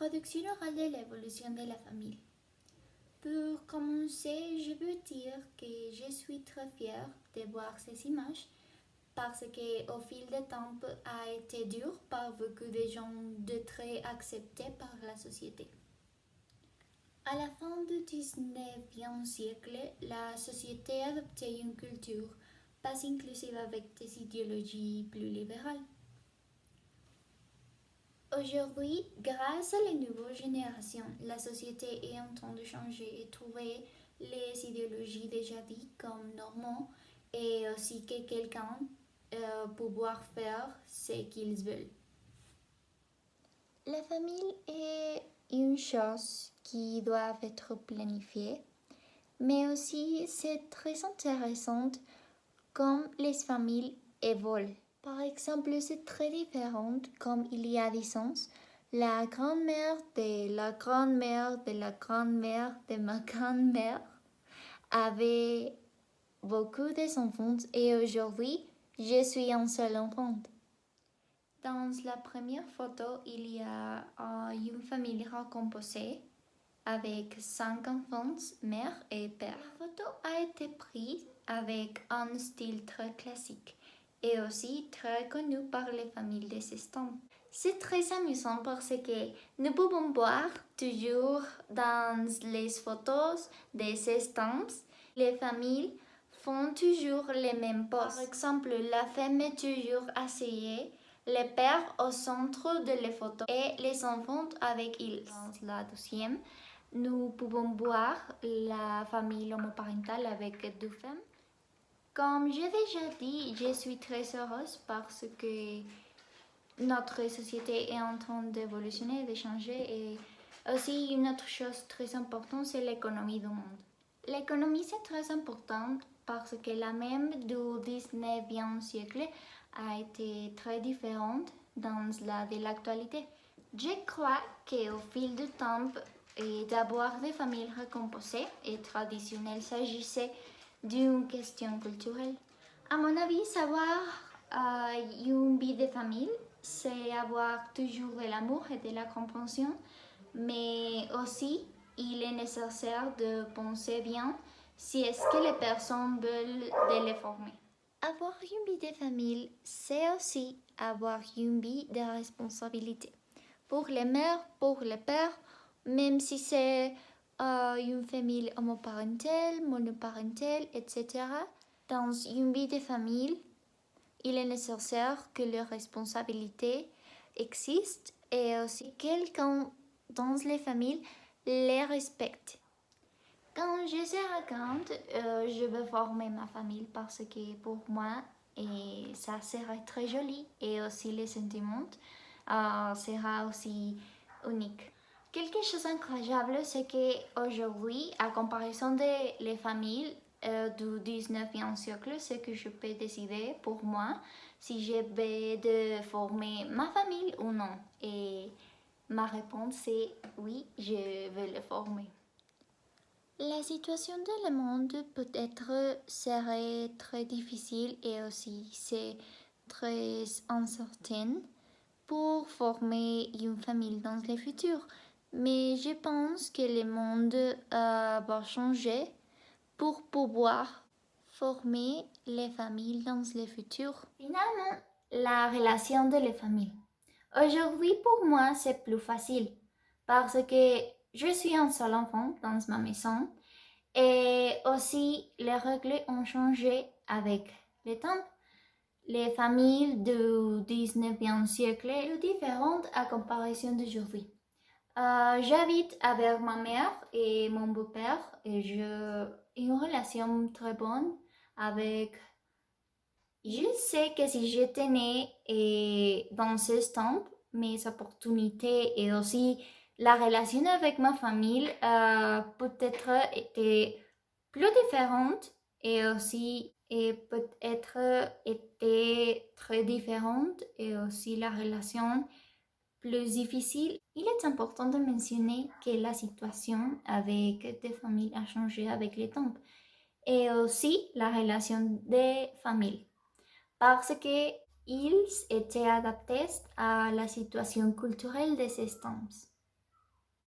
Introduction orale de l'évolution de la famille. Pour commencer, je veux dire que je suis très fière de voir ces images parce qu'au fil du temps a été dur par beaucoup de gens d'être acceptés par la société. À la fin du 19e siècle, la société adoptait une culture pas inclusive avec des idéologies plus libérales. Aujourd'hui, grâce à les nouvelles générations, la société est en train de changer et trouver les idéologies déjà dites comme normaux et aussi que quelqu'un pouvoir faire ce qu'ils veulent. La famille est une chose qui doit être planifiée, mais aussi c'est très intéressant comme les familles évoluent. Par exemple, c'est très différent comme il y a 10 ans. La grand-mère de la grand-mère de la grand-mère de ma grand-mère avait beaucoup d'enfants et aujourd'hui, je suis un seul enfant. Dans la première photo, il y a une famille recomposée avec 5 enfants, mère et père. La photo a été prise avec un style très classique et aussi très connu par les familles des estampes. C'est très amusant parce que nous pouvons voir toujours dans les photos des estampes, les familles font toujours les mêmes poses. Par exemple, la femme est toujours asseyée, le père au centre de les photos et les enfants avec ils. Dans la deuxième, nous pouvons voir la famille homoparentale avec deux femmes. Comme j'ai déjà dit, je suis très heureuse parce que notre société est en train d'évolutionner, de changer et aussi une autre chose très importante, c'est l'économie du monde. L'économie c'est très important parce que la même du 19e siècle a été très différente dans la de l'actualité. Je crois qu'au fil du temps, d'avoir des familles recomposées et traditionnelles s'agissait d'une question culturelle. À mon avis, savoir une vie de famille, c'est avoir toujours de l'amour et de la compréhension, mais aussi il est nécessaire de penser bien si est-ce que les personnes veulent de les former. Avoir une vie de famille, c'est aussi avoir une vie de responsabilité. Pour les mères, pour les pères, même si c'est une famille homoparentale, monoparentale, etc. Dans une vie de famille, il est nécessaire que les responsabilités existent et aussi quelqu'un dans les familles les respecte. Quand je serai grande, je veux former ma famille parce que pour moi, et ça sera très joli et aussi les sentiments sera aussi unique. Quelque chose d'incroyable, c'est qu'aujourd'hui, à comparaison des les familles du 19e siècle, c'est que je peux décider pour moi si je vais de former ma famille ou non. Et ma réponse est oui, je veux le former. La situation de le monde peut-être serait très difficile et aussi c'est très incertain pour former une famille dans le futur. Mais je pense que le monde va changer pour pouvoir former les familles dans le futur. Finalement, la relation de les familles. Aujourd'hui, pour moi, c'est plus facile parce que je suis un seul enfant dans ma maison et aussi les règles ont changé avec le temps. Les familles du 19e siècle sont différentes à comparaison d'aujourd'hui. J'habite avec ma mère et mon beau-père et j'ai une relation très bonne avec. Je sais que si j'étais née dans ce temps, mes opportunités et aussi la relation avec ma famille peut-être était plus différente et aussi peut-être était très différente et aussi la relation plus difficile. Il est important de mentionner que la situation avec des familles a changé avec le temps et aussi la relation des familles parce qu'ils étaient adaptés à la situation culturelle de ces temps.